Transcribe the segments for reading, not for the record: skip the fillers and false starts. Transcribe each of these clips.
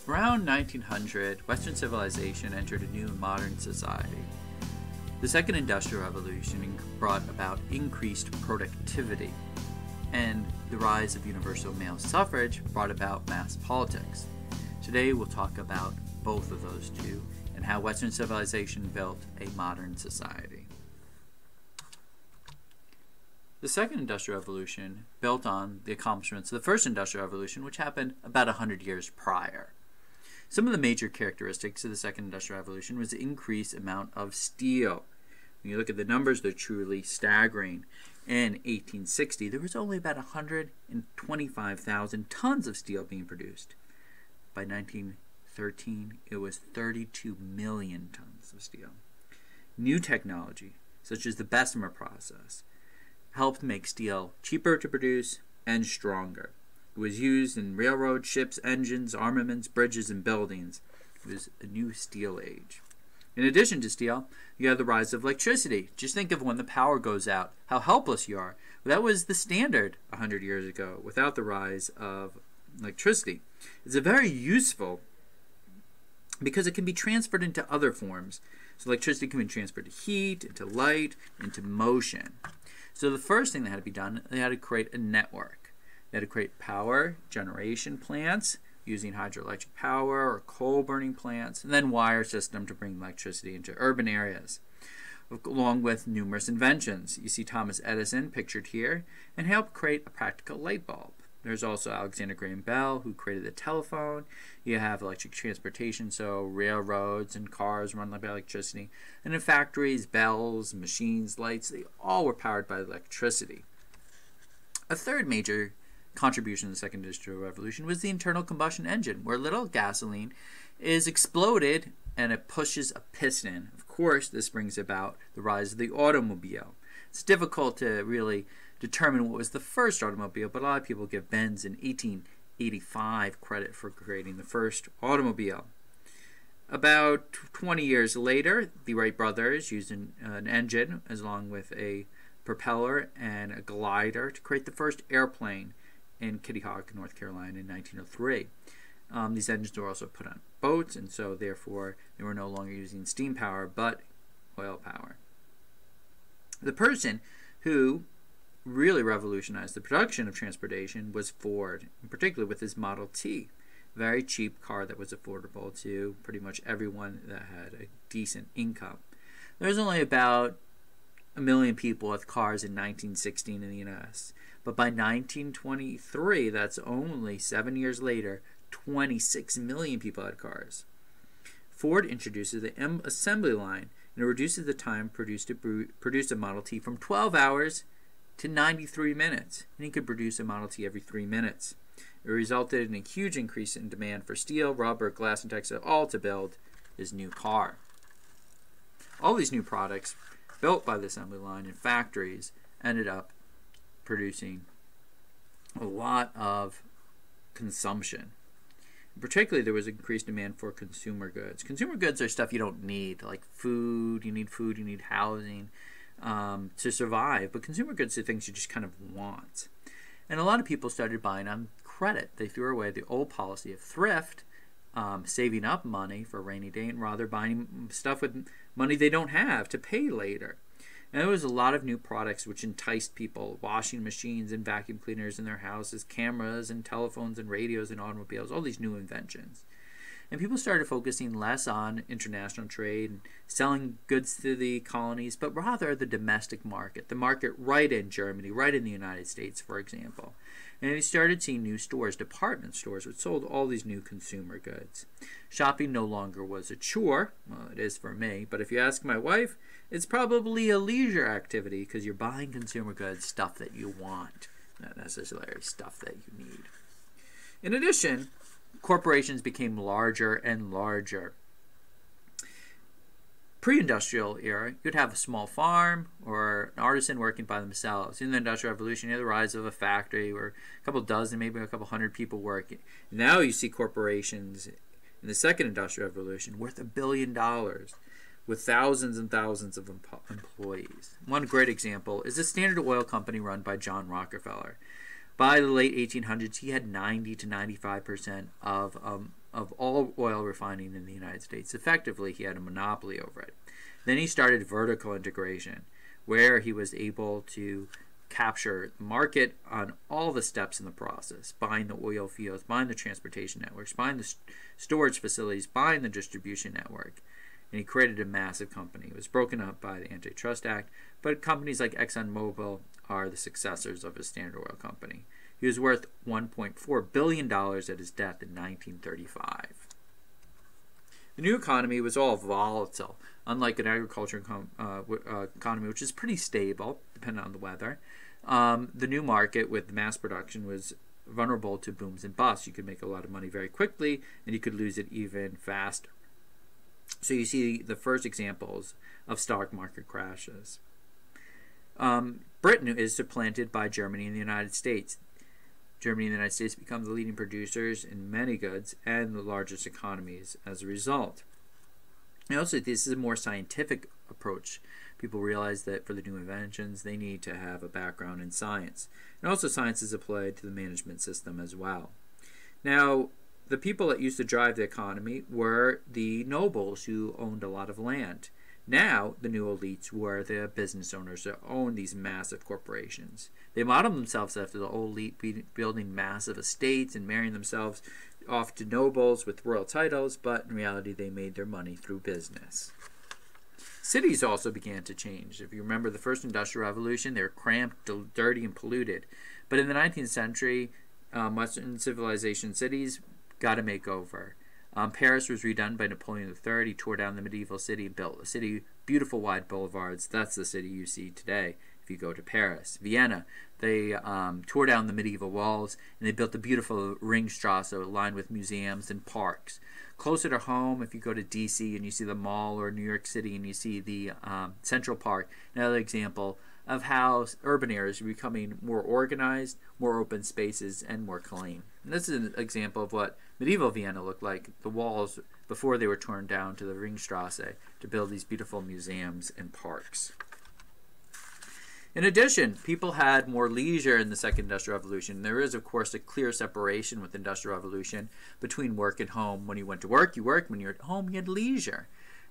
Around 1900, Western civilization entered a new modern society. The Second Industrial Revolution brought about increased productivity, and the rise of universal male suffrage brought about mass politics. Today we'll talk about both of those two and how Western civilization built a modern society. The Second Industrial Revolution built on the accomplishments of the First Industrial Revolution, which happened about 100 years prior. Some of the major characteristics of the Second Industrial Revolution was the increased amount of steel. When you look at the numbers, they're truly staggering. In 1860, there was only about 125,000 tons of steel being produced. By 1913, it was 32 million tons of steel. New technology, such as the Bessemer process, helped make steel cheaper to produce and stronger. It was used in railroads, ships, engines, armaments, bridges, and buildings. It was a new steel age. In addition to steel, you have the rise of electricity. Just think of when the power goes out, how helpless you are. Well, that was the standard 100 years ago without the rise of electricity. It's very useful because it can be transferred into other forms. So electricity can be transferred to heat, into light, into motion. So the first thing that had to be done, they had to create a network. They had to create power generation plants using hydroelectric power or coal-burning plants, and then wire system to bring electricity into urban areas, along with numerous inventions. You see Thomas Edison pictured here, and helped create a practical light bulb. There's also Alexander Graham Bell, who created the telephone. You have electric transportation, so railroads and cars run by electricity. And in factories, bells, machines, lights, they all were powered by electricity. A third major contribution to the Second Industrial Revolution was the internal combustion engine, where little gasoline is exploded and it pushes a piston. Of course, this brings about the rise of the automobile. It's difficult to really determine what was the first automobile, but a lot of people give Benz in 1885 credit for creating the first automobile. About 20 years later, the Wright brothers used an engine along with a propeller and a glider to create the first airplane in Kitty Hawk, North Carolina in 1903. These engines were also put on boats, and so therefore they were no longer using steam power but oil power. The person who really revolutionized the production of transportation was Ford, in particular with his Model T, a very cheap car that was affordable to pretty much everyone that had a decent income. There was only about 1 million people with cars in 1916 in the U.S., but by 1923, that's only 7 years later, 26 million people had cars. Ford introduces the assembly line, and it reduces the time to produce a Model T from 12 hours to 93 minutes, and he could produce a Model T every 3 minutes. It resulted in a huge increase in demand for steel, rubber, glass, and textile, all to build his new car. All these new products built by the assembly line in factories ended up producing a lot of consumption. Particularly, there was increased demand for consumer goods. Consumer goods are stuff you don't need, like food. You need housing to survive. But consumer goods are things you just kind of want. And a lot of people started buying on credit. They threw away the old policy of thrift, saving up money for a rainy day, and rather buying stuff with money they don't have to pay later. And there was a lot of new products which enticed people, washing machines and vacuum cleaners in their houses, cameras and telephones and radios and automobiles, all these new inventions. And people started focusing less on international trade and selling goods to the colonies, but rather the domestic market, the market right in Germany, right in the United States, for example. And they started seeing new stores, department stores, which sold all these new consumer goods. Shopping no longer was a chore. Well, it is for me, but if you ask my wife, it's probably a leisure activity because you're buying consumer goods, stuff that you want, not necessarily stuff that you need. In addition, corporations became larger and larger. Pre-industrial era, you'd have a small farm or an artisan working by themselves. In the Industrial Revolution, you had the rise of a factory where a couple dozen, maybe a couple hundred people working. Now you see corporations in the Second Industrial Revolution worth $1 billion with thousands and thousands of employees. One great example is the Standard Oil Company run by John Rockefeller. By the late 1800s, he had 90 to 95% of of all oil refining in the United States. Effectively, he had a monopoly over it. Then he started vertical integration, where he was able to capture the market on all the steps in the process, buying the oil fields, buying the transportation networks, buying the storage facilities, buying the distribution network. And he created a massive company. It was broken up by the Antitrust Act, but companies like ExxonMobil are the successors of his Standard Oil company. He was worth $1.4 billion at his death in 1935. The new economy was all volatile, unlike an agriculture economy, which is pretty stable, depending on the weather. The new market with mass production was vulnerable to booms and busts. You could make a lot of money very quickly, and you could lose it even faster. So you see the first examples of stock market crashes. Britain is supplanted by Germany and the United States. Germany and the United States become the leading producers in many goods and the largest economies as a result. And also, this is a more scientific approach. People realize that for the new inventions, they need to have a background in science. And also, science is applied to the management system as well. Now, the people that used to drive the economy were the nobles who owned a lot of land. Now, the new elites were the business owners that owned these massive corporations. They modeled themselves after the old elite, building massive estates and marrying themselves off to nobles with royal titles, but in reality, they made their money through business. Cities also began to change. If you remember the first Industrial Revolution, they were cramped, dirty, and polluted. But in the 19th century, Western civilization cities got a makeover. Paris was redone by Napoleon III. He tore down the medieval city, built a city, beautiful wide boulevards. That's the city you see today if you go to Paris. Vienna, they tore down the medieval walls, and they built a beautiful Ringstrasse lined with museums and parks. Closer to home, if you go to D.C. and you see the mall, or New York City and you see the Central Park, another example of how urban areas are becoming more organized, more open spaces, and more clean. And this is an example of what medieval Vienna looked like, the walls before they were torn down to the Ringstrasse to build these beautiful museums and parks. In addition, people had more leisure in the Second Industrial Revolution. There is, of course, a clear separation with the Industrial Revolution between work and home. When you went to work, you worked. When you were at home, you had leisure.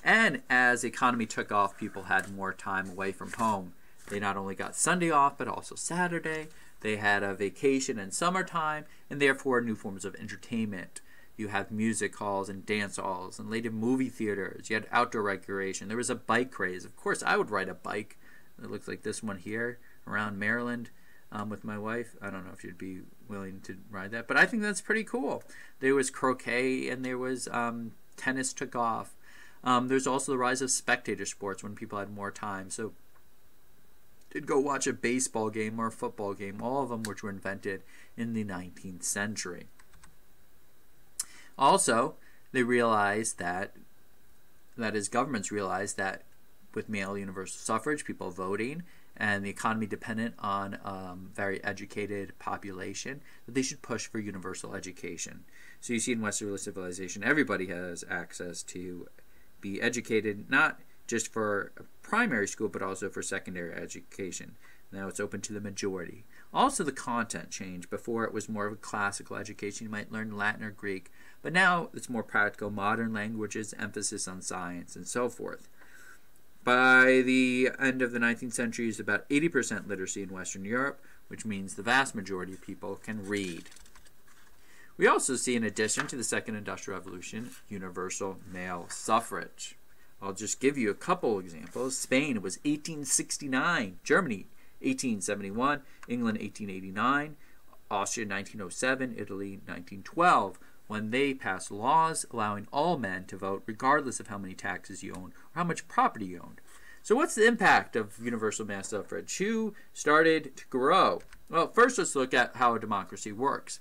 And as the economy took off, people had more time away from home. They not only got Sunday off, but also Saturday. They had a vacation in summertime, and therefore new forms of entertainment. You have music halls and dance halls, and later movie theaters. You had outdoor recreation. There was a bike craze. Of course, I would ride a bike. It looks like this one here around Maryland with my wife. I don't know if you'd be willing to ride that, but I think that's pretty cool. There was croquet, and there was tennis took off. There's also the rise of spectator sports when people had more time. So they'd go watch a baseball game or a football game, all of them which were invented in the 19th century. Also, they realized that is, governments realized that with male universal suffrage, people voting, and the economy dependent on very educated population, that they should push for universal education. So you see in Western civilization, everybody has access to be educated, not just for primary school, but also for secondary education. Now it's open to the majority. Also, the content changed. Before, it was more of a classical education. You might learn Latin or Greek. But now it's more practical, modern languages, emphasis on science, and so forth. By the end of the 19th century, it's about 80% literacy in Western Europe, which means the vast majority of people can read. We also see, in addition to the Second Industrial Revolution, universal male suffrage. I'll just give you a couple examples. Spain was 1869, Germany 1871, England 1889, Austria 1907, Italy 1912, when they passed laws allowing all men to vote regardless of how many taxes you own or how much property you owned. So what's the impact of universal male suffrage? Who started to grow? Well, first let's look at how a democracy works.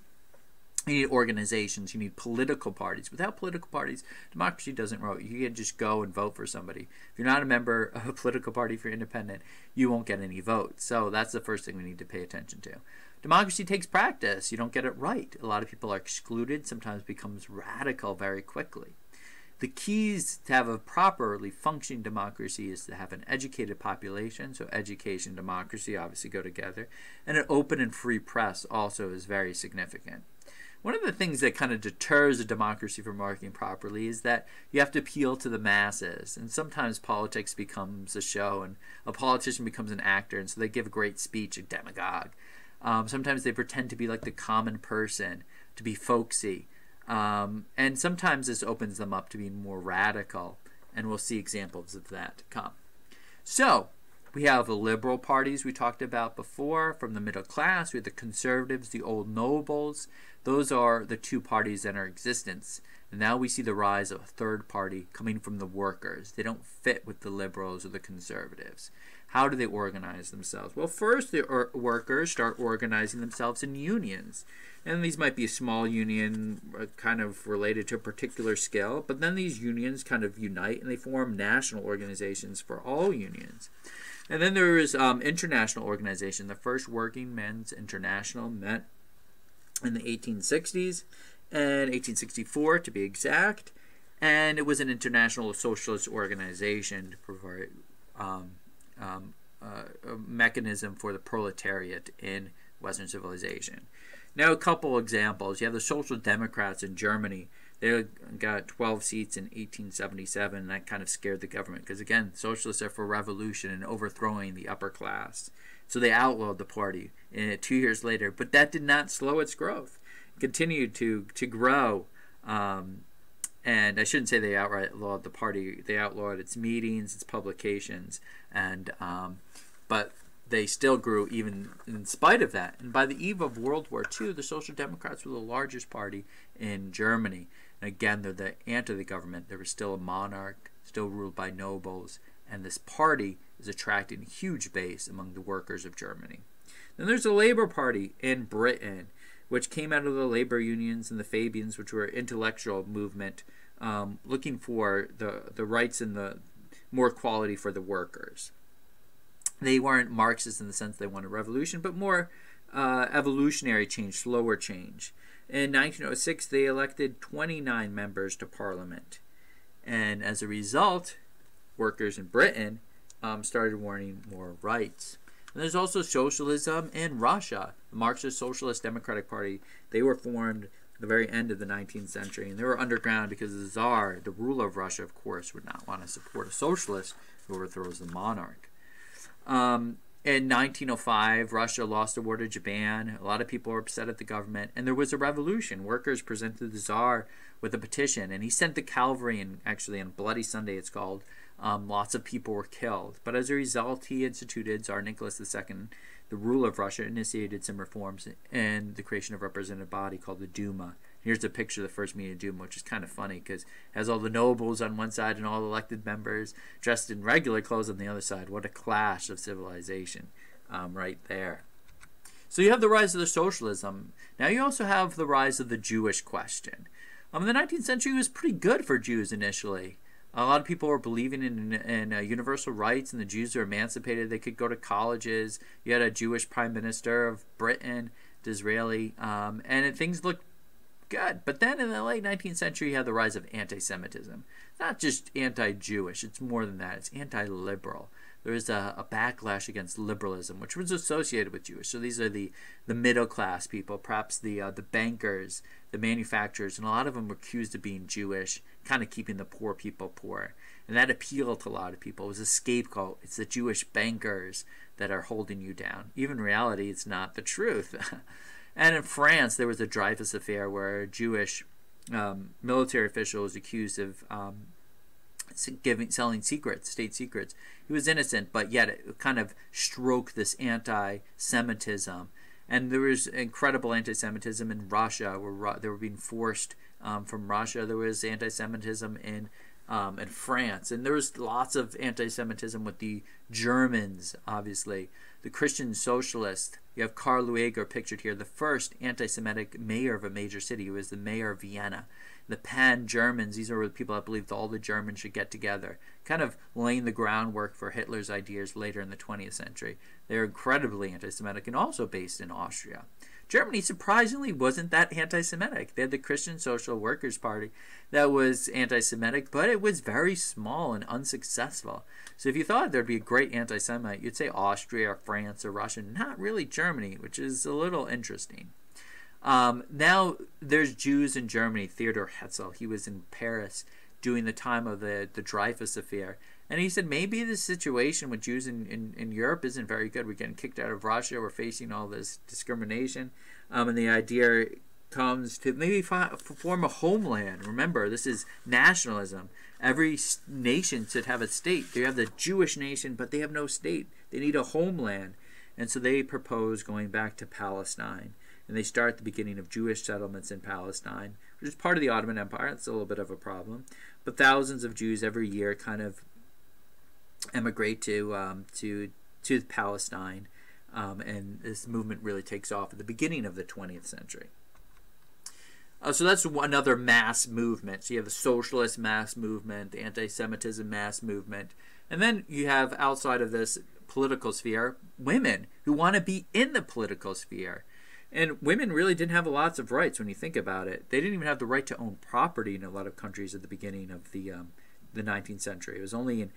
You need organizations, you need political parties. Without political parties, democracy doesn't work. You can just go and vote for somebody. If you're not a member of a political party, if you're independent, you won't get any votes. So that's the first thing we need to pay attention to. Democracy takes practice. You don't get it right. A lot of people are excluded, sometimes becomes radical very quickly. The keys to have a properly functioning democracy is to have an educated population, so education and democracy obviously go together, and an open and free press also is very significant. One of the things that kind of deters a democracy from working properly is that you have to appeal to the masses. And sometimes politics becomes a show, and a politician becomes an actor, and so they give a great speech, a demagogue. Sometimes they pretend to be like the common person, to be folksy. And sometimes this opens them up to being more radical, and we'll see examples of that to come. So, we have the liberal parties we talked about before from the middle class. We have the conservatives, the old nobles. Those are the two parties that are in existence. And now we see the rise of a third party coming from the workers. They don't fit with the liberals or the conservatives. How do they organize themselves? Well, first the workers start organizing themselves in unions. And these might be a small union kind of related to a particular skill, but then these unions kind of unite and they form national organizations for all unions. And then there is international organization. The first Working Men's International met in the 1860s, and 1864 to be exact, and it was an international socialist organization to provide a mechanism for the proletariat in Western civilization. Now, a couple examples. You have the Social Democrats in Germany. They got 12 seats in 1877, and that kind of scared the government because, again, socialists are for revolution and overthrowing the upper class. So they outlawed the party 2 years later, but that did not slow its growth. It continued to grow, and I shouldn't say they outright outlawed the party. They outlawed its meetings, its publications, and but they still grew even in spite of that. And by the eve of World War II, the Social Democrats were the largest party in Germany. And again, they're the anti-government. There was still a monarch, still ruled by nobles, and this party is attracting a huge base among the workers of Germany. Then there's the Labour Party in Britain, which came out of the labor unions and the Fabians, which were an intellectual movement looking for the rights and the more equality for the workers. They weren't Marxist in the sense they wanted revolution, but more evolutionary change, slower change. In 1906, they elected 29 members to Parliament. And as a result, workers in Britain started wanting more rights. And there's also socialism in Russia. The Marxist Socialist Democratic Party, they were formed at the very end of the 19th century. And they were underground because the Tsar, the ruler of Russia, of course, would not want to support a socialist who overthrows the monarch. In 1905, Russia lost the war to Japan. A lot of people were upset at the government, and there was a revolution. Workers presented the Tsar with a petition, and he sent the cavalry, and actually on Bloody Sunday it's called, lots of people were killed. But as a result, he instituted, Tsar Nicholas II, the ruler of Russia, initiated some reforms and the creation of a representative body called the Duma. Here's a picture of the first meeting of Duma, which is kind of funny because it has all the nobles on one side and all the elected members dressed in regular clothes on the other side. What a clash of civilization right there. So you have the rise of the socialism. Now you also have the rise of the Jewish question. The 19th century was pretty good for Jews initially. A lot of people were believing in universal rights, and the Jews were emancipated. They could go to colleges. You had a Jewish prime minister of Britain, Disraeli, and things looked good. But then in the late 19th century, you had the rise of anti-Semitism. Not just anti-Jewish, it's more than that. It's anti-liberal. There was a backlash against liberalism, which was associated with Jewish. So these are the middle class people, perhaps the bankers, the manufacturers, and a lot of them were accused of being Jewish, kind of keeping the poor people poor. And that appealed to a lot of people. It was a scapegoat. It's the Jewish bankers that are holding you down. Even in reality, it's not the truth. And in France, there was a Dreyfus affair where a Jewish military official was accused of selling secrets, state secrets. He was innocent, but yet it kind of stroked this anti-Semitism. And there was incredible anti-Semitism in Russia, where they were being forced from Russia. There was anti-Semitism in France. And there was lots of anti-Semitism with the Germans, obviously. The Christian socialist, you have Karl Lueger pictured here, the first anti-Semitic mayor of a major city. He was the mayor of Vienna. The Pan-Germans, these are the people that believed all the Germans should get together, kind of laying the groundwork for Hitler's ideas later in the 20th century. They were incredibly anti-Semitic and also based in Austria. Germany, surprisingly, wasn't that anti-Semitic. They had the Christian Social Workers Party that was anti-Semitic, but it was very small and unsuccessful. So if you thought there'd be a great anti-Semite, you'd say Austria or France or Russia, not really Germany, which is a little interesting. Now there's Jews in Germany. Theodor Herzl, he was in Paris during the time of the Dreyfus affair. And he said maybe the situation with Jews in Europe isn't very good. We're getting kicked out of Russia. We're facing all this discrimination. And the idea comes to maybe form a homeland. Remember, this is nationalism. Every nation should have a state. They have the Jewish nation, but they have no state. They need a homeland. And so they propose going back to Palestine. And they start the beginning of Jewish settlements in Palestine, which is part of the Ottoman Empire. It's a little bit of a problem. But thousands of Jews every year kind of emigrate to Palestine. And this movement really takes off at the beginning of the 20th century. So that's another mass movement. So you have the socialist mass movement, the anti-Semitism mass movement. And then you have, outside of this political sphere, women who want to be in the political sphere. And women really didn't have lots of rights when you think about it. They didn't even have the right to own property in a lot of countries at the beginning of the 19th century. It was only in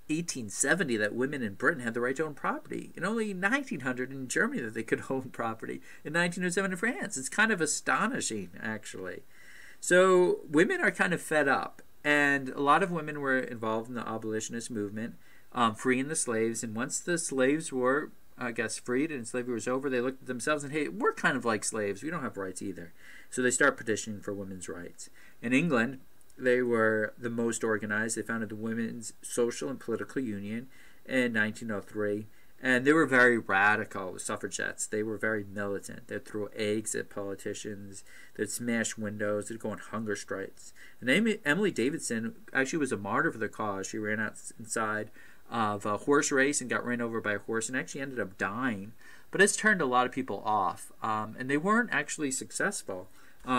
1870 that women in Britain had the right to own property. And only in 1900 in Germany that they could own property. In 1907 in France. It's kind of astonishing, actually. So women are kind of fed up. And a lot of women were involved in the abolitionist movement, freeing the slaves. And once the slaves were, I guess, freed and slavery was over, they looked at themselves and, hey, we're kind of like slaves. We don't have rights either. So they start petitioning for women's rights. In England, they were the most organized. They founded the Women's Social and Political Union in 1903. And they were very radical, the suffragettes. They were very militant. They'd throw eggs at politicians. They'd smash windows. They'd go on hunger strikes. And Emily Davidson actually was a martyr for the cause. She ran outside of a horse race and got ran over by a horse and actually ended up dying. But it's turned a lot of people off. And they weren't actually successful.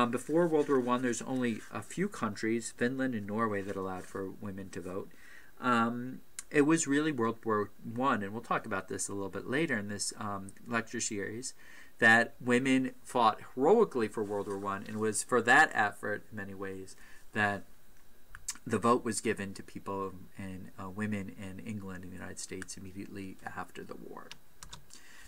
Before World War I, there's only a few countries, Finland and Norway, that allowed for women to vote. It was really World War I, and we'll talk about this a little bit later in this lecture series, that women fought heroically for World War I, and it was for that effort, in many ways, that the vote was given to people and women in England and the United States immediately after the war.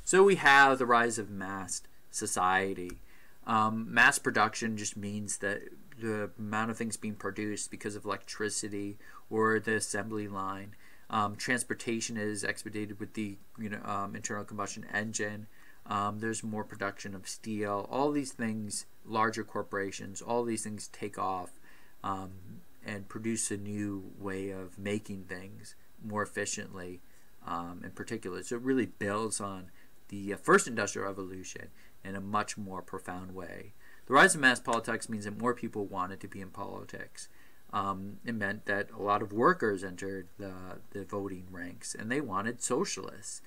So we have the rise of mass society. Mass production just means that the amount of things being produced because of electricity or the assembly line. Transportation is expedited with the internal combustion engine. There's more production of steel. All these things, larger corporations, all these things take off and produce a new way of making things more efficiently in particular. So it really builds on the first industrial revolution in a much more profound way. The rise of mass politics means that more people wanted to be in politics. It meant that a lot of workers entered the voting ranks, and they wanted socialists.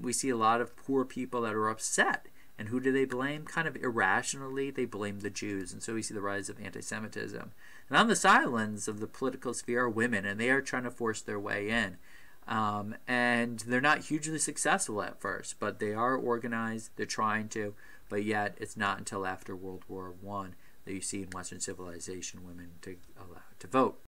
We see a lot of poor people that are upset. And who do they blame? Kind of irrationally, they blame the Jews. And so we see the rise of anti-Semitism. And on the sidelines of the political sphere are women, and they are trying to force their way in. And they're not hugely successful at first, but they are organized, they're trying to, but yet it's not until after World War I that you see in Western civilization women allowed to vote.